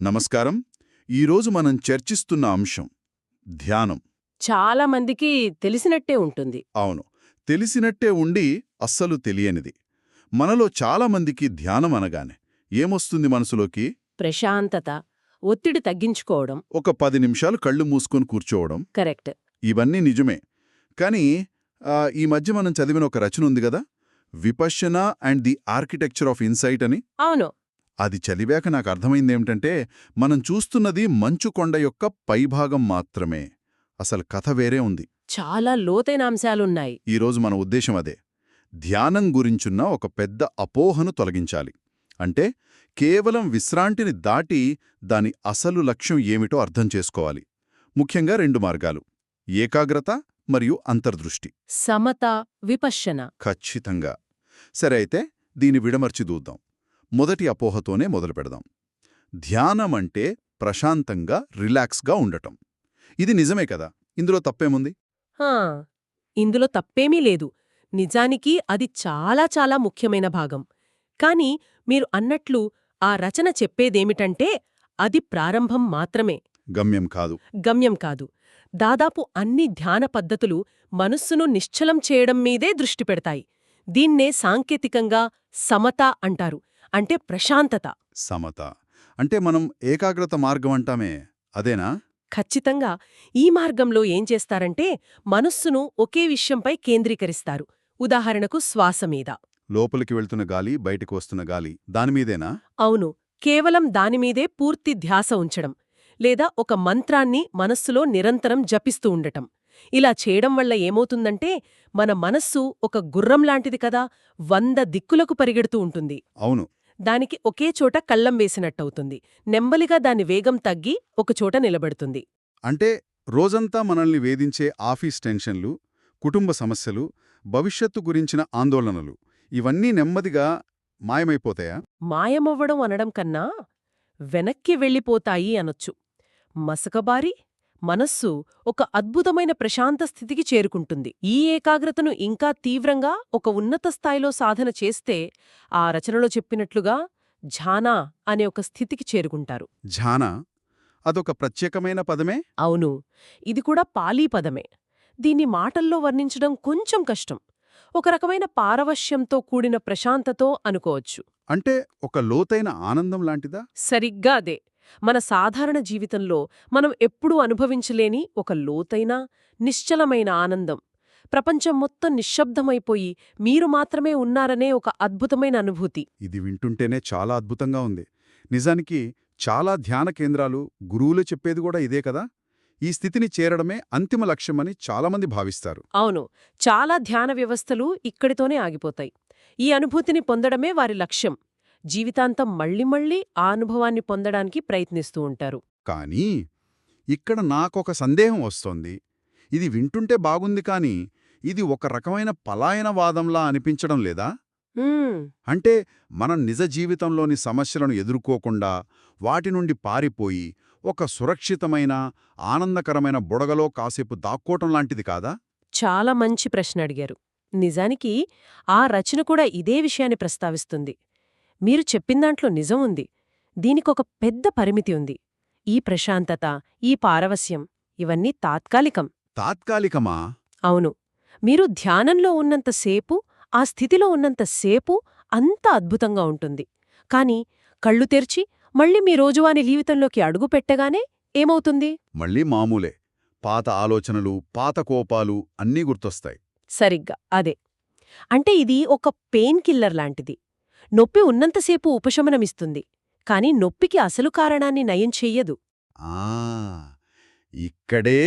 నమస్కారం. ఈరోజు మనం చర్చిస్తున్న అంశం ధ్యానం. చాలా మందికి తెలిసినట్టే ఉంటుంది. అవును, తెలిసినట్టే ఉండి అస్సలు తెలియనిది. మనలో చాలా మందికి ధ్యానం అనగానే ఏమొస్తుంది మనసులోకి? ప్రశాంతత, ఒత్తిడి తగ్గించుకోవడం. ఒక 10 నిమిషాలు కళ్ళు మూసుకొని కూర్చోవడం. కరెక్ట్. ఇవన్నీ నిజమే. కానీ ఈ మధ్య మనం చదివిన ఒక రచన ఉంది గదా, Vipassana and the architecture of insight అని. అవును. అది చదివాక నాకు అర్థమైందేమిటంటే, మనం చూస్తున్నది మంచు కొండ యొక్క పైభాగం మాత్రమే. అసలు కథ వేరే ఉంది. చాలా లోతైన అంశాలున్నాయి. ఈరోజు మన ఉద్దేశం అదే. ధ్యానం గురించున్న ఒక పెద్ద అపోహను తొలగించాలి. అంటే కేవలం విశ్రాంతిని దాటి దాని అసలు లక్ష్యం ఏమిటో అర్థం చేసుకోవాలి. ముఖ్యంగా 2 మార్గాలు: ఏకాగ్రత మరియు అంతర్దృష్టి. సమత, విపశ్యన. ఖచ్చితంగా. సరే, అయితే దీని విడమర్చి చూద్దాం. మొదటి అపోహతోనే మొదలు పెడదాం. ధ్యానమంటే ప్రశాంతంగా, రిలాక్స్గా ఉండటం. ఇది నిజమే కదా, ఇందులో తప్పేముంది? హా, ఇందులో తప్పేమీ లేదు. నిజానికి అది చాలా చాలా ముఖ్యమైన భాగం. కాని మీరు అన్నట్లు ఆ రచన చెప్పేదేమిటంటే అది ప్రారంభం మాత్రమే, గమ్యం కాదు. గమ్యం కాదు. దాదాపు అన్ని ధ్యాన పద్ధతులు మనస్సును నిశ్చలం చేయడం మీదే దృష్టి పెడతాయి. దీన్నే సాంకేతికంగా సమత అంటారు. అంటే ప్రశాంతత. సమత అంటే మనం ఏకాగ్రత మార్గం అంటామే, అదేనా? ఖచ్చితంగా. ఈ మార్గంలో ఏం చేస్తారంటే మనస్సును ఒకే విషయంపై కేంద్రీకరిస్తారు. ఉదాహరణకు శ్వాస మీద. లోపలికి వెళ్తున్న గాలి, బయటికి వస్తున్న గాలి, దానిమీదేనా? అవును, కేవలం దానిమీదే పూర్తి ధ్యాస ఉంచడం. లేదా ఒక మంత్రాన్ని మనస్సులో నిరంతరం జపిస్తూ ఉండటం. ఇలా చేయడం వల్ల ఏమవుతుందంటే మన మనస్సు ఒక గుర్రం లాంటిది కదా, 100 దిక్కులకు పరిగెడుతూ ఉంటుంది. అవును. దానికి ఒకే చోట కళ్ళం వేసినట్టవుతుంది. నెమ్మలిగా దాని వేగం తగ్గి ఒకచోట నిలబడుతుంది. అంటే రోజంతా మనల్ని వేధించే ఆఫీస్ టెన్షన్లు, కుటుంబ సమస్యలు, భవిష్యత్తు గురించిన ఆందోళనలు, ఇవన్నీ నెమ్మదిగా మాయమైపోతాయా? మాయమవ్వడం అనడం కన్నా వెనక్కి వెళ్ళిపోతాయి అనొచ్చు. మసకబారి మనస్సు ఒక అద్భుతమైన ప్రశాంత స్థితికి చేరుకుంటుంది. ఈ ఏకాగ్రతను ఇంకా తీవ్రంగా ఒక ఉన్నత స్థాయిలో సాధన చేస్తే ఆ రచనలో చెప్పినట్లుగా ఝానా అనే ఒక స్థితికి చేరుకుంటారు. ఝానా అదొక ప్రత్యేకమైన పదమే? అవును, ఇది కూడా పాలీ పదమే. దీన్ని మాటల్లో వర్ణించడం కొంచెం కష్టం. ఒక రకమైన పారవశ్యంతో కూడిన ప్రశాంతతో అనుకోవచ్చు. అంటే ఒక లోతైన ఆనందం లాంటిదా? సరిగ్గా అదే. మన సాధారణ జీవితంలో మనం ఎప్పుడూ అనుభవించలేని ఒక లోతైన, నిశ్చలమైన ఆనందం. ప్రపంచం మొత్తం నిశ్శబ్దమైపోయి మీరు మాత్రమే ఉన్నారనే ఒక అద్భుతమైన అనుభూతి. ఇది వింటుంటేనే చాలా అద్భుతంగా ఉంది. నిజానికి చాలా ధ్యాన కేంద్రాలు, గురువులు చెప్పేది కూడా ఇదే కదా. ఈ స్థితిని చేరడమే అంతిమ లక్ష్యమని చాలామంది భావిస్తారు. అవును, చాలా ధ్యాన వ్యవస్థలు ఇక్కడితోనే ఆగిపోతాయి. ఈ అనుభూతిని పొందడమే వారి లక్ష్యం. జీవితాంతం మళ్ళీ మళ్ళీ ఆ అనుభవాన్ని పొందడానికి ప్రయత్నిస్తూ ఉంటారు. కానీ ఇక్కడ నాకొక సందేహం వస్తోంది. ఇది వింటుంటే బాగుంది, కానీ ఇది ఒక రకమైన పలాయనవాదంలా అనిపించడం లేదా? అంటే మనం నిజ జీవితంలోని సమస్యలను ఎదుర్కోకుండా, వాటి నుండి పారిపోయి ఒక సురక్షితమైన, ఆనందకరమైన బుడగలో కాసేపు దాక్కోవటం లాంటిది కాదా? చాలా మంచి ప్రశ్న అడిగారు. నిజానికి ఆ రచన కూడా ఇదే విషయాన్ని ప్రస్తావిస్తుంది. మీరు చెప్పిందాంట్లో నిజం ఉంది. దీనికొక పెద్ద పరిమితి ఉంది. ఈ ప్రశాంతత, ఈ పారవస్యం ఇవన్నీ తాత్కాలికం. తాత్కాలికమా? అవును. మీరు ధ్యానంలో ఉన్నంతసేపు, ఆ స్థితిలో ఉన్నంతసేపు అంత అద్భుతంగా ఉంటుంది. కాని కళ్ళు తెరిచి మళ్ళీ మీ రోజువారీ జీవితంలోకి అడుగు పెట్టగానే ఏమవుతుంది? మళ్ళీ మామూలే. పాత ఆలోచనలు, పాత కోపాలు అన్నీ గుర్తొస్తాయి. సరిగ్గా అదే. అంటే ఇది ఒక పెయిన్ కిల్లర్ లాంటిది. నొప్పి ఉన్నంతసేపు ఉపశమనమిస్తుంది, కాని నొప్పికి అసలు కారణాన్ని నయం చెయ్యదు. ఆ ఇక్కడే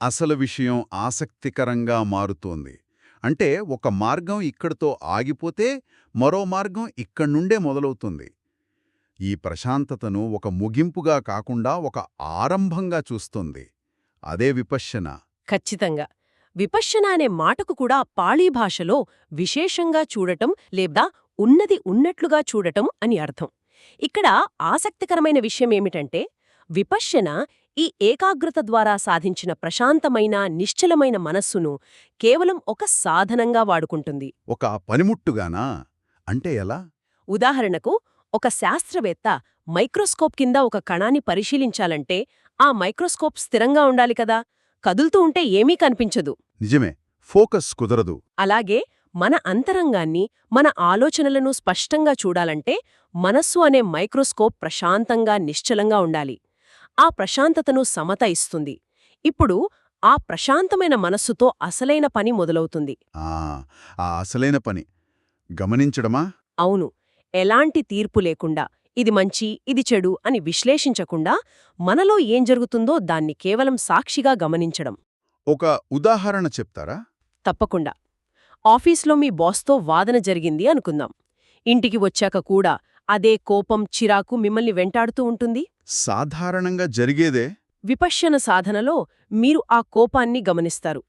అసలు విషయం ఆసక్తికరంగా మారుతోంది. అంటే ఒక మార్గం ఇక్కడితో ఆగిపోతే మరో మార్గం ఇక్కడ్నుండే మొదలవుతుంది. ఈ ప్రశాంతతను ఒక ముగింపుగా కాకుండా ఒక ఆరంభంగా చూస్తుంది. అదే విపశ్యన. ఖచ్చితంగా. విపశ్యన అనే మాటకు కూడా పాళీ భాషలో విశేషంగా చూడటం లేదా ఉన్నది ఉన్నట్లుగా చూడటం అని అర్థం. ఇక్కడ ఆసక్తికరమైన విషయమేమిటంటే విపశ్యన ఈ ఏకాగ్రత ద్వారా సాధించిన ప్రశాంతమైన, నిశ్చలమైన మనస్సును కేవలం ఒక సాధనంగా వాడుకుంటుంది. ఒక పనిముట్టుగానా? అంటే ఎలా? ఉదాహరణకు ఒక శాస్త్రవేత్త మైక్రోస్కోప్ కింద ఒక కణాన్ని పరిశీలించాలంటే ఆ మైక్రోస్కోప్ స్థిరంగా ఉండాలి కదా, కదులుతూ ఉంటే ఏమీ కనిపించదు. నిజమే, ఫోకస్ కుదరదు. అలాగే మన అంతరంగాన్ని, మన ఆలోచనలను స్పష్టంగా చూడాలంటే మనస్సు అనే మైక్రోస్కోప్ ప్రశాంతంగా, నిశ్చలంగా ఉండాలి. ఆ ప్రశాంతతను సమత ఇస్తుంది. ఇప్పుడు ఆ ప్రశాంతమైన మనస్సుతో అసలైన పని మొదలవుతుంది. ఆ అసలైన పని గమనించడమా? అవును, ఎలాంటి తీర్పు లేకుండా ఇది మంచి, ఇది చెడు అని విశ్లేషించకుండా మనలో ఏం జరుగుతుందో దాన్ని కేవలం సాక్షిగా గమనించడం. ఒక ఉదాహరణ చెప్తారా? తప్పకుండా. ఆఫీస్లో మీ బాస్తో వాదన జరిగింది అనుకుందాం. ఇంటికి వచ్చాక కూడా అదే కోపం, చిరాకు మిమ్మల్ని వెంటాడుతూ ఉంటుంది. సాధారణంగా జరిగేదే. విపశ్యన సాధనలో మీరు ఆ కోపాన్ని గమనిస్తారు.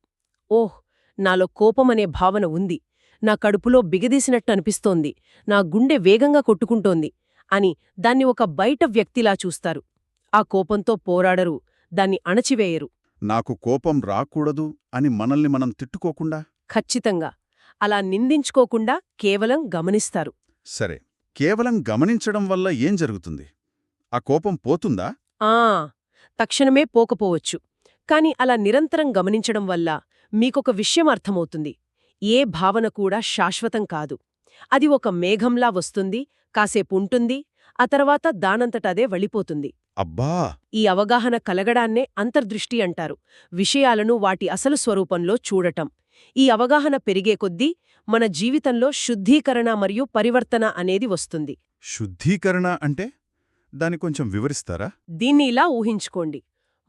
ఓహ్, నాలో కోపమనే భావన ఉంది, నా కడుపులో బిగదీసినట్టు అనిపిస్తోంది, నా గుండె వేగంగా కొట్టుకుంటోంది అని దాన్ని ఒక బయట వ్యక్తిలా చూస్తారు. ఆ కోపంతో పోరాడరు, దాన్ని అణచివేయరు. నాకు కోపం రాకూడదు అని మనల్ని మనం తిట్టుకోకుండా. ఖచ్చితంగా. అలా నిందించుకోకుండా కేవలం గమనిస్తారు. సరే, కేవలం గమనించడం వల్ల ఏం జరుగుతుంది? ఆ కోపం పోతుందా? తక్షణమే పోకపోవచ్చు. కాని అలా నిరంతరం గమనించడం వల్ల మీకొక విషయం అర్థమవుతుంది. ఏ భావన కూడా శాశ్వతం కాదు. అది ఒక మేఘంలా వస్తుంది, కాసేపుంటుంది, ఆ తర్వాత దానంతటదే వెళ్ళిపోతుంది. అబ్బా! ఈ అవగాహన కలగడాన్నే అంతర్దృష్టి అంటారు. విషయాలను వాటి అసలు స్వరూపంలో చూడటం. ఈ అవగాహన పెరిగే కొద్దీ మన జీవితంలో శుద్ధీకరణ మరియు పరివర్తన అనేది వస్తుంది. శుద్ధీకరణ అంటే? దాని కొంచెం వివరిస్తారా? దీన్ని ఇలా ఊహించుకోండి.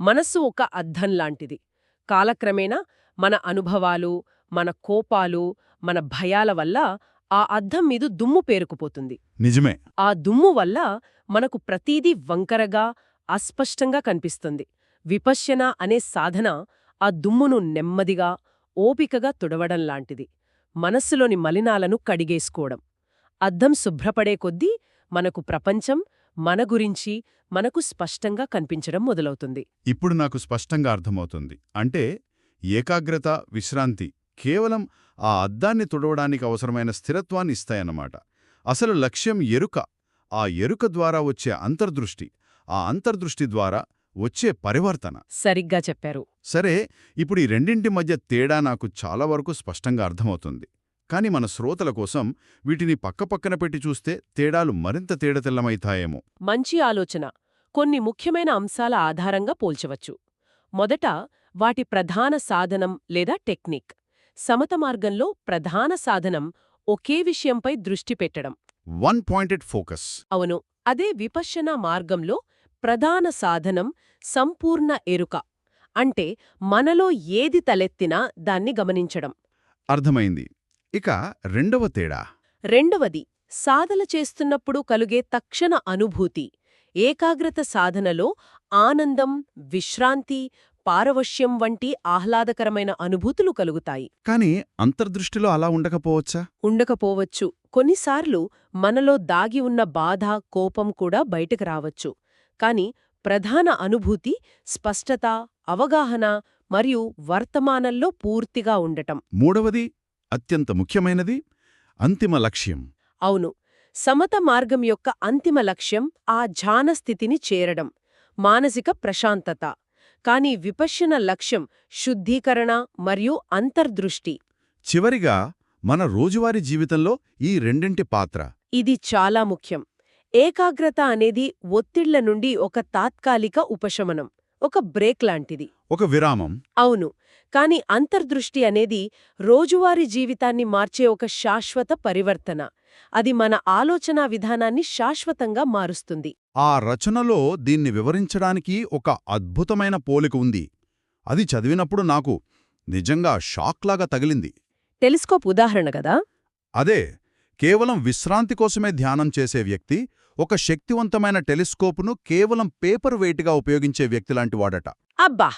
మనస్సు ఒక అద్దం లాంటిది. కాలక్రమేణా మన అనుభవాలు, మన కోపాలు, మన భయాల వల్ల ఆ అద్దం మీద దుమ్ము పేరుకుపోతుంది. నిజమే. ఆ దుమ్ము వల్ల మనకు ప్రతీదీ వంకరగా, అస్పష్టంగా కనిపిస్తుంది. విపశ్యన అనే సాధన ఆ దుమ్మును నెమ్మదిగా, ఓపికగా తుడవడంలాంటిది. మనస్సులోని మలినాలను కడిగేసుకోవడం. అద్దం శుభ్రపడే కొద్దీ మనకు ప్రపంచం, మన గురించి మనకు స్పష్టంగా కనిపించడం మొదలవుతుంది. ఇప్పుడు నాకు స్పష్టంగా అర్థమవుతుంది. అంటే ఏకాగ్రత, విశ్రాంతి కేవలం ఆ అద్దాన్ని తుడవడానికి అవసరమైన స్థిరత్వాన్ని ఇస్తాయన్నమాట. అసలు లక్ష్యం ఎరుక. ఆ ఎరుక ద్వారా వచ్చే అంతర్దృష్టి, ఆ అంతర్దృష్టి ద్వారా వచ్చే పరివర్తన. సరిగ్గా చెప్పారు. సరే, ఇప్పుడు ఈ రెండింటి మధ్య తేడా నాకు చాలా వరకు స్పష్టంగా అర్థమవుతుంది. కాని మన శ్రోతల కోసం వీటిని పక్కపక్కన పెట్టి చూస్తే తేడాలు మరింత తేడతెల్లమైతాయేమో. మంచి ఆలోచన. కొన్ని ముఖ్యమైన అంశాల ఆధారంగా పోల్చవచ్చు. మొదట, వాటి ప్రధాన సాధనం లేదా టెక్నిక్. సమత మార్గంలో ప్రధాన సాధనం ఒకే విషయంపై దృష్టి పెట్టడం. One pointed focus. అవును. అదే విపశ్యన మార్గంలో ప్రధాన సాధనం సంపూర్ణ ఎరుక. అంటే మనలో ఏది తలెత్తినా దాన్ని గమనించడం. అర్థమైంది. ఇక రెండవ తేడా. రెండవది, సాధన చేస్తున్నప్పుడు కలుగే తక్షణ అనుభూతి. ఏకాగ్రత సాధనలో ఆనందం, విశ్రాంతి, పారవశ్యం వంటి ఆహ్లాదకరమైన అనుభూతులు కలుగుతాయి. కాని అంతర్దృష్టిలో అలా ఉండకపోవచ్చా? ఉండకపోవచ్చు. కొన్నిసార్లు మనలో దాగి ఉన్న బాధ, కోపం కూడా బయటకు రావచ్చు. కాని ప్రధాన అనుభూతి స్పష్టత, అవగాహన మరియు వర్తమానంలో పూర్తిగా ఉండటం. మూడవది, అత్యంత ముఖ్యమైనది, అంతిమ లక్ష్యం. అవును. సమత మార్గం యొక్క అంతిమ లక్ష్యం ఆ ధ్యాన స్థితిని చేరడం, మానసిక ప్రశాంతత. కాని విపశ్యన లక్ష్యం శుద్ధీకరణ మరియు అంతర్దృష్టి. చివరిగా, మన రోజువారీ జీవితంలో ఈ రెండింటి పాత్ర. ఇది చాలా ముఖ్యం. ఏకాగ్రత అనేది ఒత్తిళ్ల నుండి ఒక తాత్కాలిక ఉపశమనం, ఒక బ్రేక్ లాంటిది. ఒక విరామం. అవును. కాని అంతర్దృష్టి అనేది రోజువారీ జీవితాన్ని మార్చే ఒక శాశ్వత పరివర్తన. అది మన ఆలోచనా విధానాన్ని శాశ్వతంగా మారుస్తుంది. ఆ రచనలో దీన్ని వివరించడానికి ఒక అద్భుతమైన పోలిక ఉంది. అది చదివినప్పుడు నాకు నిజంగా షాక్లాగా తగిలింది. టెలిస్కోప్ ఉదాహరణ కదా? అదే, కేవలం విశ్రాంతి కోసమే ధ్యానం చేసే వ్యక్తి ఒక శక్తివంతమైన టెలిస్కోపును కేవలం పేపర్ వెయిట్గా ఉపయోగించే వ్యక్తిలాంటి వాడట. అబ్బా!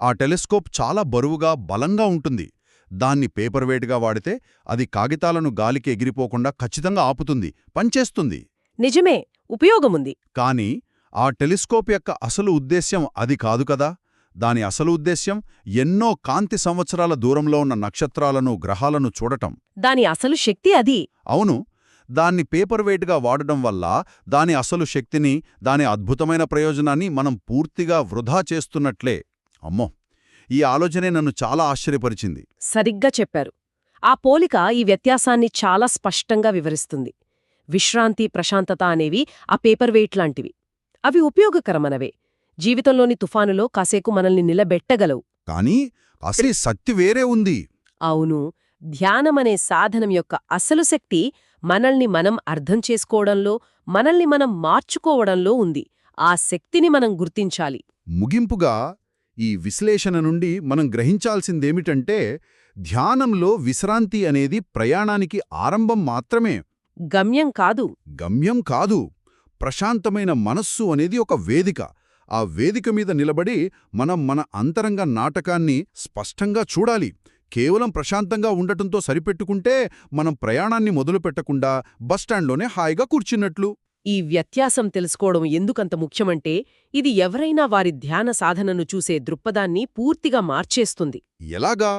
ఆ టెలిస్కోప్ చాలా బరువుగా, బలంగా ఉంటుంది. దాన్ని పేపర్ వెయిట్గా వాడితే అది కాగితాలను గాలికి ఎగిరిపోకుండా ఖచ్చితంగా ఆపుతుంది, పనిచేస్తుంది. నిజమే, ఉపయోగముంది. కాని ఆ టెలిస్కోప్ యొక్క అసలు ఉద్దేశ్యం అది కాదు కదా. దాని అసలు ఉద్దేశ్యం ఎన్నో కాంతి సంవత్సరాల దూరంలో ఉన్న నక్షత్రాలను, గ్రహాలను చూడటం. దాని అసలు శక్తి అది. అవును, దాన్ని పేపర్ వెయిట్గా వాడడం వల్ల దాని అసలు శక్తిని, దాని అద్భుతమైన ప్రయోజనాన్ని మనం పూర్తిగా వృధా చేస్తున్నట్లే. అమ్మో, ఈ ఆలోచనే నన్ను చాలా ఆశ్చర్యపరిచింది. సరిగ్గా చెప్పారు. ఆ పోలిక ఈ వ్యత్యాసాన్ని చాలా స్పష్టంగా వివరిస్తుంది. విశ్రాంతి, ప్రశాంతత అనేవి ఆ పేపర్ వెయిట్ లాంటివి. అవి ఉపయోగకరమనవే, జీవితంలోని తుఫానులో కాసేకు మనల్ని నిలబెట్టగలవు. కానీ అసలు ఈ శక్తి వేరే ఉంది. అవును, ధ్యానమనే సాధనం యొక్క అసలు శక్తి మనల్ని మనం అర్థం చేసుకోవడంలో, మనల్ని మనం మార్చుకోవడంలో ఉంది. ఆ శక్తిని మనం గుర్తించాలి. ముగింపుగా ఈ విశ్లేషణ నుండి మనం గ్రహించాల్సిందేమిటంటే, ధ్యానంలో విశ్రాంతి అనేది ప్రయాణానికి ఆరంభం మాత్రమే, గమ్యం కాదు. గమ్యం కాదు. ప్రశాంతమైన మనస్సు అనేది ఒక వేదిక. ఆ వేదిక మీద నిలబడి మనం మన అంతరంగ నాటకాన్ని స్పష్టంగా చూడాలి. కేవలం ప్రశాంతంగా ఉండటంతో సరిపెట్టుకుంటే మనం ప్రయాణాన్ని మొదలుపెట్టకుండా బస్టాండ్లోనే హాయిగా కూర్చున్నట్లు. ఈ వ్యత్యాసం తెలుసుకోవడం ఎందుకంత ముఖ్యమంటే, ఇది ఎవరైనా వారి ధ్యాన సాధనను చూసే దృక్పథాన్ని పూర్తిగా మార్చేస్తుంది. ఎలాగా?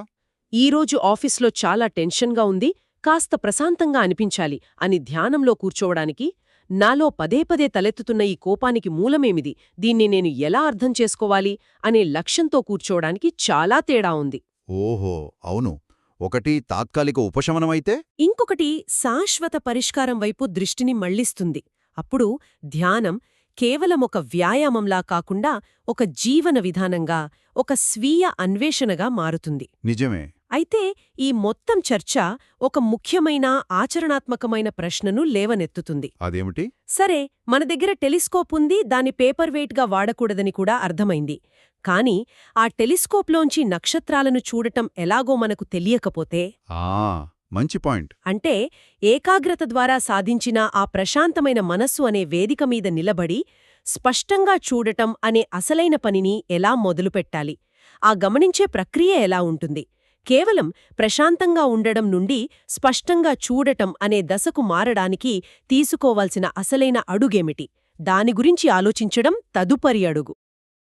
ఈరోజు ఆఫీస్లో చాలా టెన్షన్గా ఉంది, కాస్త ప్రశాంతంగా అనిపించాలి అని ధ్యానంలో కూర్చోవడానికి, నాలో పదే పదే తలెత్తుతున్న ఈ కోపానికి మూలమేమిది, దీన్ని నేను ఎలా అర్థం చేసుకోవాలి అనే లక్ష్యంతో కూర్చోవడానికి చాలా తేడా ఉంది. ఓహో, అవును. ఒకటి తాత్కాలిక ఉపశమనమైతే, ఇంకొకటి శాశ్వత పరిష్కారం వైపు దృష్టిని మళ్లిస్తుంది. అప్పుడు ధ్యానం కేవలం ఒక వ్యాయామంలా కాకుండా ఒక జీవన విధానంగా, ఒక స్వీయ అన్వేషణగా మారుతుంది. నిజమే. అయితే ఈ మొత్తం చర్చ ఒక ముఖ్యమైన ఆచరణాత్మకమైన ప్రశ్నను లేవనెత్తుతుంది. అదేమిటి? సరే, మన దగ్గర టెలిస్కోప్ ఉంది, దాని పేపర్ వెయిట్గా వాడకూడదని కూడా అర్థమైంది. కానీ ఆ టెలిస్కోప్లోంచి నక్షత్రాలను చూడటం ఎలాగో మనకు తెలియకపోతే, మంచి పాయింట్. అంటే ఏకాగ్రత ద్వారా సాధించిన ఆ ప్రశాంతమైన మనస్సు అనే వేదిక మీద నిలబడి స్పష్టంగా చూడటం అనే అసలైన పనిని ఎలా మొదలుపెట్టాలి, ఆ గమనించే ప్రక్రియ ఎలా ఉంటుంది, కేవలం ప్రశాంతంగా ఉండడం నుండి స్పష్టంగా చూడటం అనే దశకు మారడానికి తీసుకోవాల్సిన అసలైన అడుగేమిటి, దాని గురించి ఆలోచించడం తదుపరి అడుగు.